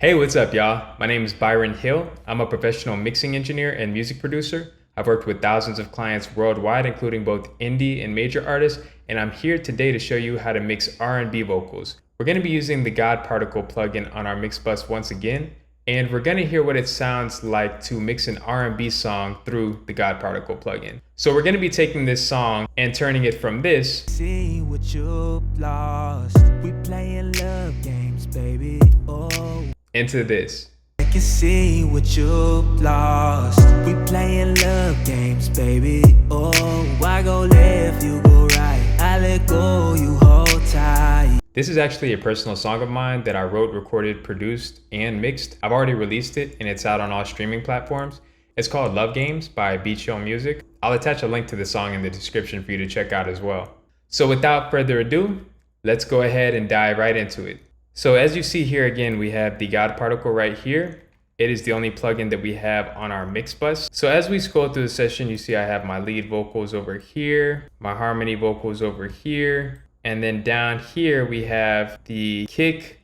Hey, what's up, y'all? My name is Byron Hill. I'm a professional mixing engineer and music producer. I've worked with thousands of clients worldwide, including both indie and major artists, and I'm here today to show you how to mix R&B vocals. We're going to be using the God Particle plugin on our mix bus once again, and we're going to hear what it sounds like to mix an R&B song through the God Particle plugin. So we're going to be taking this song and turning it from this See what you lost. We playing love games, baby. Oh, into this. I can see what you lost. We playing love games, baby. Oh, I go left, you go right. I let go, you hold tight. This is actually a personal song of mine that I wrote, recorded, produced, and mixed. I've already released it and it's out on all streaming platforms. It's called Love Games by Bchill Music. I'll attach a link to the song in the description for you to check out as well. So without further ado, let's go ahead and dive right into it. So as you see here again, we have the God Particle right here. It is the only plugin that we have on our mix bus. So as we scroll through the session, you see I have my lead vocals over here, my harmony vocals over here, and then down here we have the kick,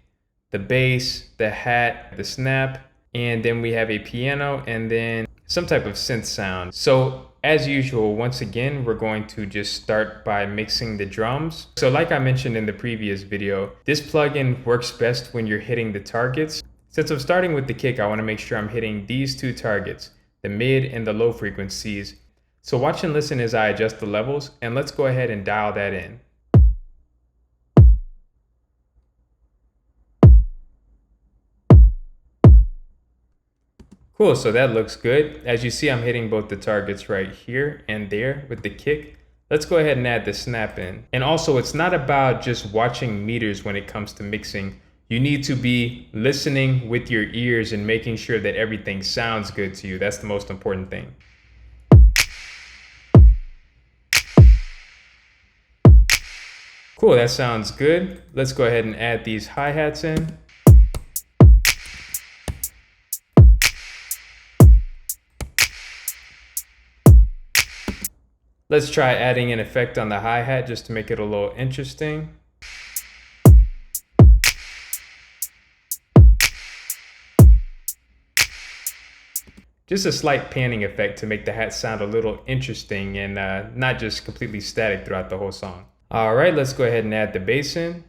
the bass, the hat, the snap, and then we have a piano and then some type of synth sound. So as usual, once again, we're going to just start by mixing the drums. So like I mentioned in the previous video, this plugin works best when you're hitting the targets. Since I'm starting with the kick, I want to make sure I'm hitting these two targets, the mid and the low frequencies. So watch and listen as I adjust the levels, and let's go ahead and dial that in. Cool, so that looks good. As you see, I'm hitting both the targets right here and there with the kick. Let's go ahead and add the snap in. And also, it's not about just watching meters when it comes to mixing. You need to be listening with your ears and making sure that everything sounds good to you. That's the most important thing. Cool, that sounds good. Let's go ahead and add these hi-hats in. Let's try adding an effect on the hi-hat just to make it a little interesting. Just a slight panning effect to make the hat sound a little interesting and not just completely static throughout the whole song. All right, let's go ahead and add the bass in.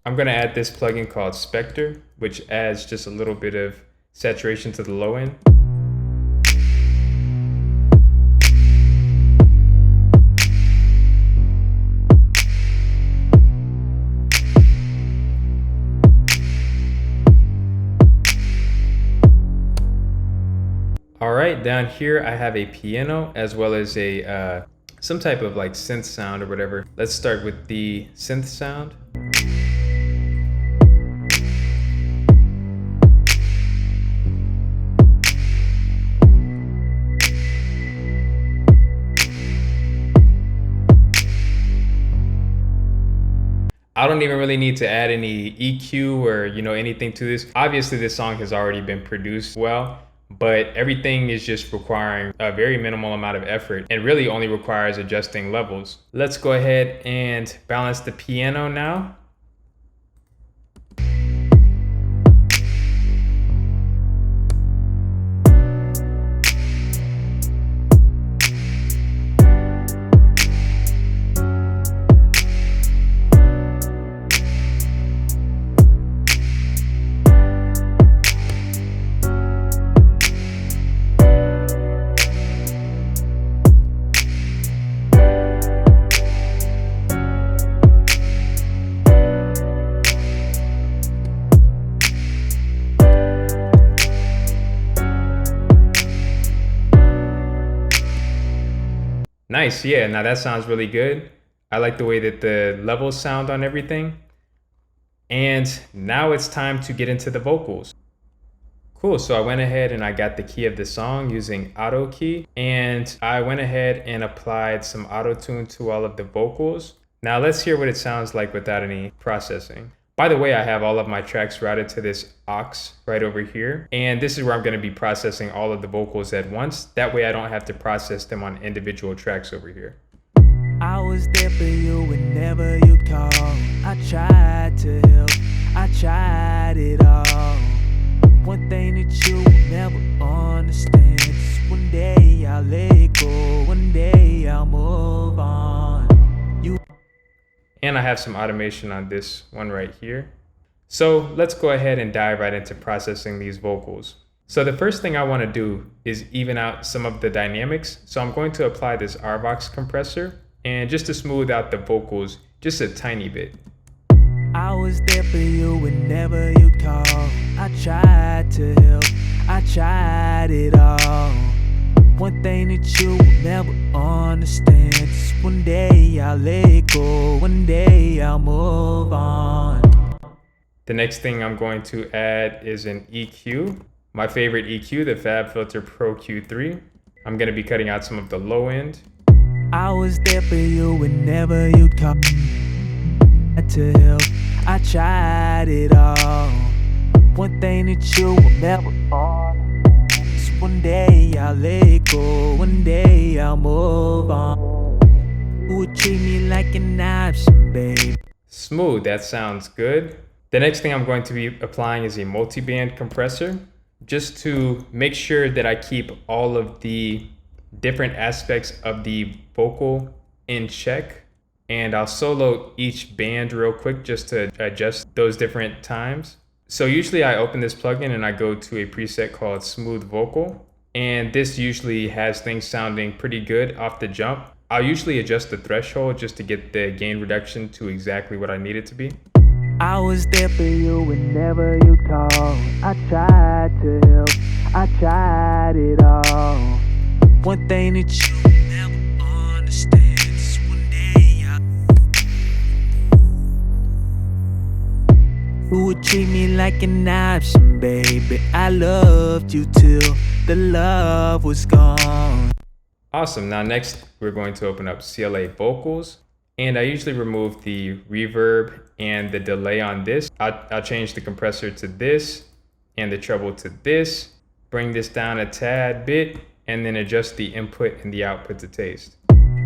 I'm going to add this plugin called Spectre, which adds just a little bit of saturation to the low end. All right, down here I have a piano as well as a some type of like synth sound or whatever. Let's start with the synth sound. I don't even really need to add any EQ or anything to this. Obviously this song has already been produced well, but everything is just requiring a very minimal amount of effort and really only requires adjusting levels. Let's go ahead and balance the piano now. Nice, yeah, now that sounds really good. I like the way that the levels sound on everything. And now it's time to get into the vocals. Cool, so I went ahead and I got the key of the song using auto key, and I went ahead and applied some auto tune to all of the vocals. Now let's hear what it sounds like without any processing. By the way, I have all of my tracks routed to this aux right over here. And this is where I'm going to be processing all of the vocals at once. That way I don't have to process them on individual tracks over here. I was there for you whenever you'd call. I tried to help, I tried it all. One thing that you will never understand is one day I'll let go, one day I'll move on. And I have some automation on this one right here. So let's go ahead and dive right into processing these vocals. So the first thing I want to do is even out some of the dynamics. So I'm going to apply this RVox compressor and just to smooth out the vocals just a tiny bit. I was there for you whenever you'd call. I tried to help, I tried it all. One thing that you will never understand is one day I'll let go, one day I'll move on. The next thing I'm going to add is an EQ. My favorite EQ, the FabFilter Pro Q3. I'm going to be cutting out some of the low end. I was there for you whenever you'd call. To help, I tried it all. One thing that you will never understand is one day I'll let go, one day I'll move on. You would treat me like an option, babe. Smooth, that sounds good. The next thing I'm going to be applying is a multi-band compressor, just to make sure that I keep all of the different aspects of the vocal in check. And I'll solo each band real quick just to adjust those different times. So usually I open this plugin and I go to a preset called Smooth Vocal. And this usually has things sounding pretty good off the jump. I'll usually adjust the threshold just to get the gain reduction to exactly what I need it to be. I was there for you whenever you call. I tried to help, I tried it all. One thing that you will never understand is one day you would treat me like an option, baby. I loved you till the love was gone. Awesome. Now next we're going to open up CLA Vocals. And I usually remove the reverb and the delay on this. I'll change the compressor to this and the treble to this. Bring this down a tad bit and then adjust the input and the output to taste.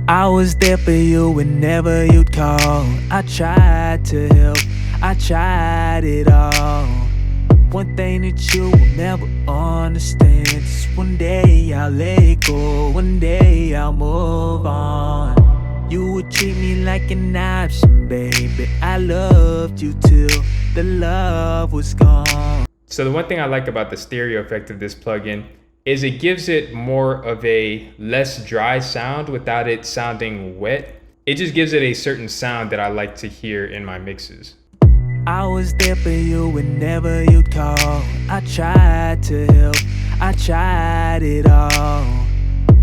I was there for you whenever you'd call. I tried to help, I tried it all. One thing that you will never understand is one day I'll let go, one day I'll move on. You would treat me like an option, baby. I loved you till the love was gone. So the one thing I like about the stereo effect of this plugin is it gives it more of a less dry sound without it sounding wet. It just gives it a certain sound that I like to hear in my mixes. I was there for you whenever you'd call. I tried to help, I tried it all.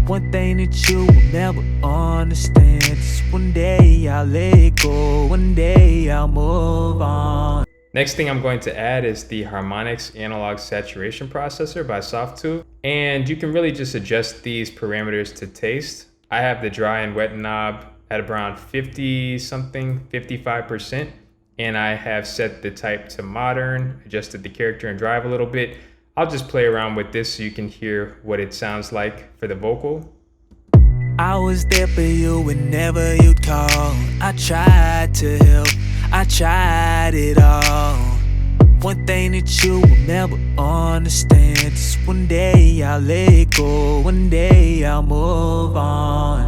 One thing that you will never understand is one day I'll let go, one day I'll move on. Next thing I'm going to add is the Harmonics Analog Saturation Processor by Softube. And you can really just adjust these parameters to taste. I have the dry and wet knob at around 50 something, 55%. And I have set the type to modern, adjusted the character and drive a little bit. I'll just play around with this so you can hear what it sounds like for the vocal. I was there for you whenever you'd call. I tried to help, I tried it all. One thing that you will never understand is one day I'll let go, one day I'll move on.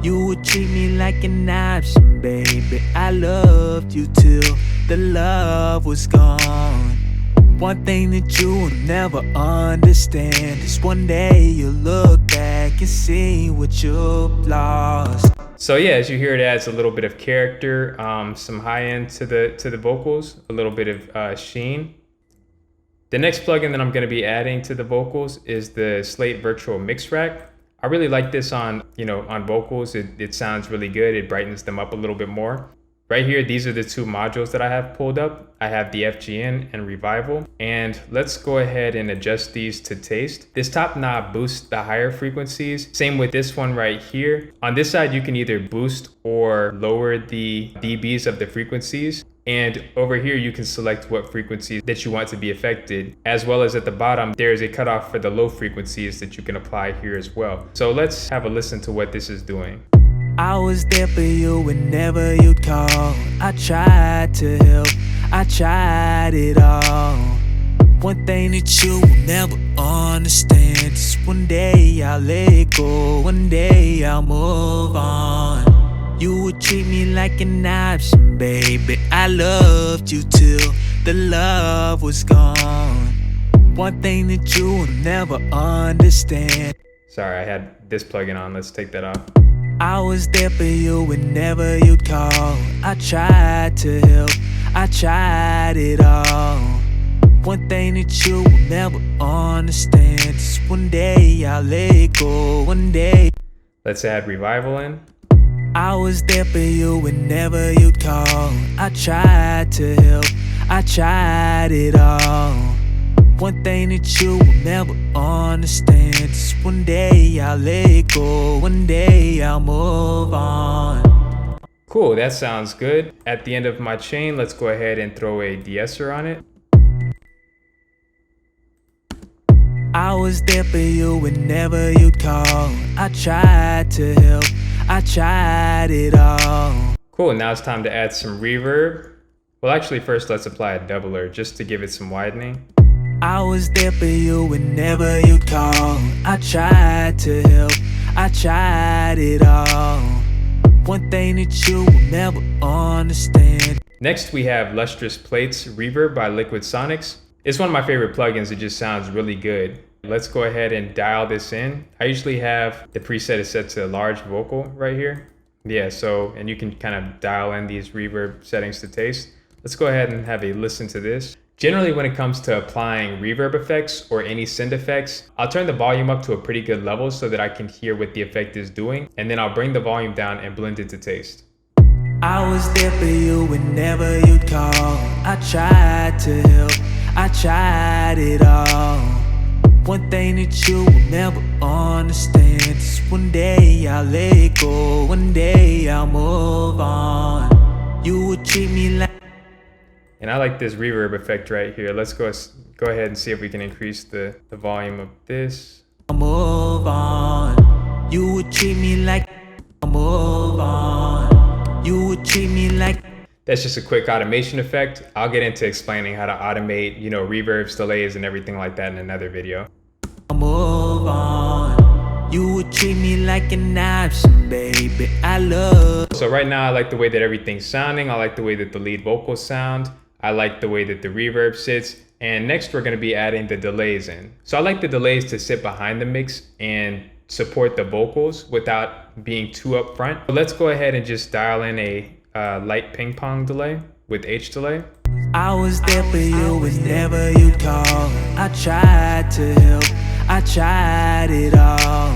You would treat me like an option, baby. I loved you till the love was gone. One thing that you will never understand is one day you'll look back and see what you've lost. So yeah, as you hear, it adds a little bit of character, some high end to the vocals, a little bit of sheen. The next plugin that I'm going to be adding to the vocals is the Slate Virtual Mix Rack. I really like this on vocals. It sounds really good. It brightens them up a little bit more. Right here, these are the two modules that I have pulled up. I have the FGN and Revival. And let's go ahead and adjust these to taste. This top knob boosts the higher frequencies. Same with this one right here. On this side, you can either boost or lower the dBs of the frequencies. And over here, you can select what frequencies that you want to be affected, as well as at the bottom, there's a cutoff for the low frequencies that you can apply here as well. So let's have a listen to what this is doing. I was there for you whenever you'd call. I tried to help, I tried it all. One thing that you will never understand is one day I'll let go, one day I'll move on. You would treat me like an option, baby. I loved you till the love was gone. One thing that you will never understand. Sorry, I had this plugin on. Let's take that off. I was there for you whenever you'd call. I tried to help, I tried it all. One thing that you will never understand is one day I'll let go, one day. Let's add revival in. I was there for you whenever you'd call. I tried to help, I tried it all. One thing that you will never understand is one day I'll let go, one day I'll move on. Cool, that sounds good. At the end of my chain, let's go ahead and throw a De-Esser on it. I was there for you whenever you'd call. I tried to help, I tried it all. Cool, now it's time to add some reverb. Well, actually, first let's apply a doubler just to give it some widening. I was there for you whenever you'd call. I tried to help, I tried it all. One thing that you will never understand. Next, we have Lustrous Plates Reverb by Liquid Sonics. It's one of my favorite plugins. It just sounds really good. Let's go ahead and dial this in. I usually have the preset is set to large vocal right here. Yeah, so, and you can kind of dial in these reverb settings to taste. Let's go ahead and have a listen to this. Generally, when it comes to applying reverb effects or any synth effects, I'll turn the volume up to a pretty good level so that I can hear what the effect is doing, and then I'll bring the volume down and blend it to taste. I was there for you whenever you'd call. I tried to help, I tried it all. One thing that you will never understand is one day I'll let go, one day I'll move on. You would treat me like. And I like this reverb effect right here. Let's go ahead and see if we can increase the volume of this. Move on. You would treat me like. Move on. You would treat me like. That's just a quick automation effect. I'll get into explaining how to automate, reverbs, delays, and everything like that in another video. Move on. You would treat me like an option, baby. I love. So right now I like the way that everything's sounding. I like the way that the lead vocals sound. I like the way that the reverb sits. And next we're gonna be adding the delays in. So I like the delays to sit behind the mix and support the vocals without being too upfront. So let's go ahead and just dial in a light ping pong delay with H delay. I was there for you whenever you'd call. I tried to help, I tried it all.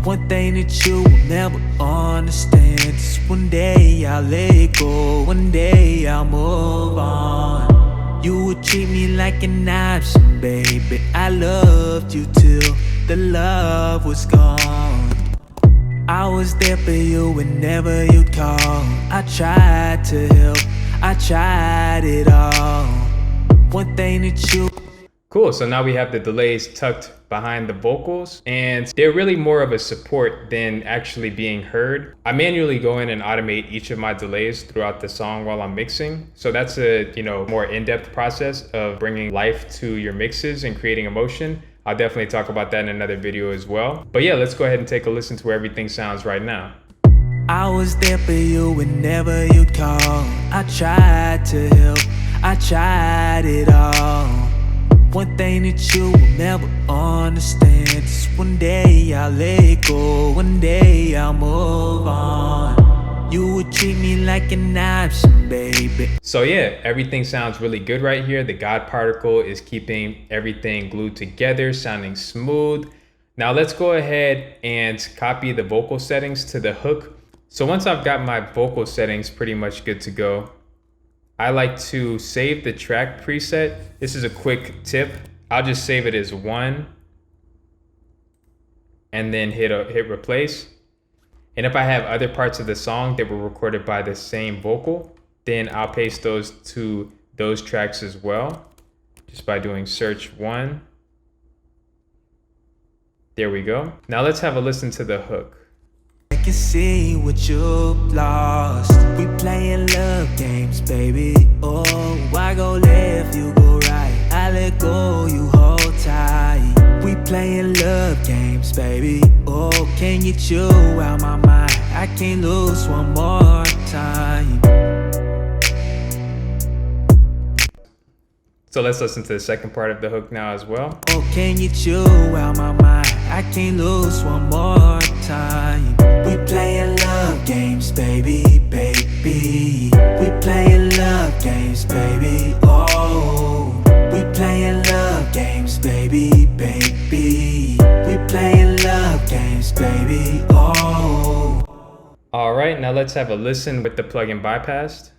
One thing that you will never understand is one day I'll let go, one day I'll move on. You would treat me like an option, baby. I loved you till the love was gone. I was there for you whenever you'd call. I tried to help, I tried it all. One thing that you. Cool, so now we have the delays tucked behind the vocals, and they're really more of a support than actually being heard. I manually go in and automate each of my delays throughout the song while I'm mixing. So that's a more in-depth process of bringing life to your mixes and creating emotion. I'll definitely talk about that in another video as well. But yeah, let's go ahead and take a listen to where everything sounds right now. I was there for you whenever you'd call. I tried to help, I tried it all. One thing that you will never understand is one day I'll let go, one day I'll move on. You would treat me like an option, baby. So yeah, everything sounds really good right here. The God particle is keeping everything glued together, sounding smooth. Now let's go ahead and copy the vocal settings to the hook. So once I've got my vocal settings pretty much good to go, I like to save the track preset. This is a quick tip. I'll just save it as 1 and then hit replace. And if I have other parts of the song that were recorded by the same vocal, Then I'll paste those to those tracks as well, just by doing search 1. There we go. Now let's have a listen to the hook. I can see what you've lost. We playing love games, baby. Oh, I go left, you go right. I let go, you hold tight. We playing love games, baby. Oh, can't get you out my mind. I can't lose one more time. So let's listen to the second part of the hook now as well. Oh, can't get you out my mind. I can't lose one more time. We playing love games, baby, baby. We playing love games, baby. Oh, we playing love games, baby, baby. We playing love games, baby. Oh. All right, now let's have a listen with the plugin bypassed.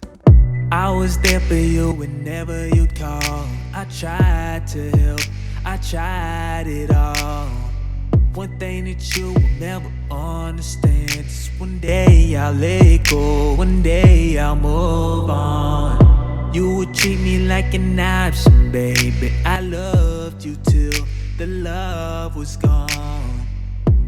I was there for you whenever you'd call. I tried to help, I tried it all. One thing that you will never understand is one day I'll let go, one day I'll move on. You would treat me like an option, baby. I loved you till the love was gone.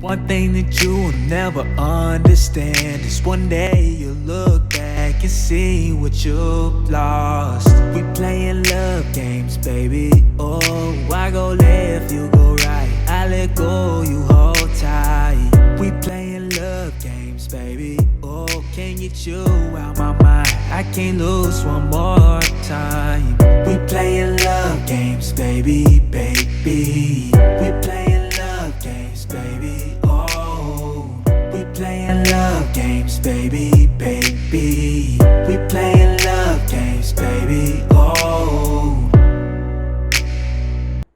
One thing that you will never understand is one day you'll look back and see what you've lost. We playing love games, baby. Oh, I go left, you go right. I let go, you hold tight. We playing love games, baby. Oh, can't get you out my mind. I can't lose one more time. We playing love games, baby, baby. We playing love games, baby. Oh, we playing love games, baby, baby. We playing love games, baby. Oh.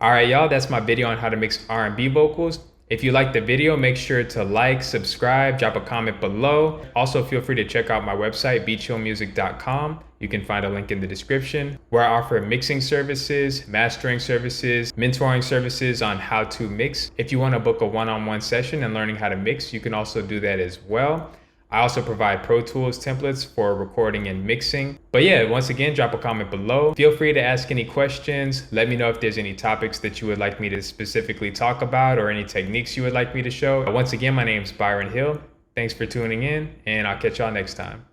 Alright y'all, that's my video on how to mix R&B vocals. If you liked the video, make sure to like, subscribe, drop a comment below. Also, feel free to check out my website, bchillmusic.com. You can find a link in the description, where I offer mixing services, mastering services, mentoring services on how to mix. If you want to book a one-on-one session and learning how to mix, you can also do that as well. I also provide Pro Tools templates for recording and mixing. But yeah, once again, drop a comment below. Feel free to ask any questions. Let me know if there's any topics that you would like me to specifically talk about or any techniques you would like me to show. Once again, my name's Byron Hill. Thanks for tuning in, and I'll catch y'all next time.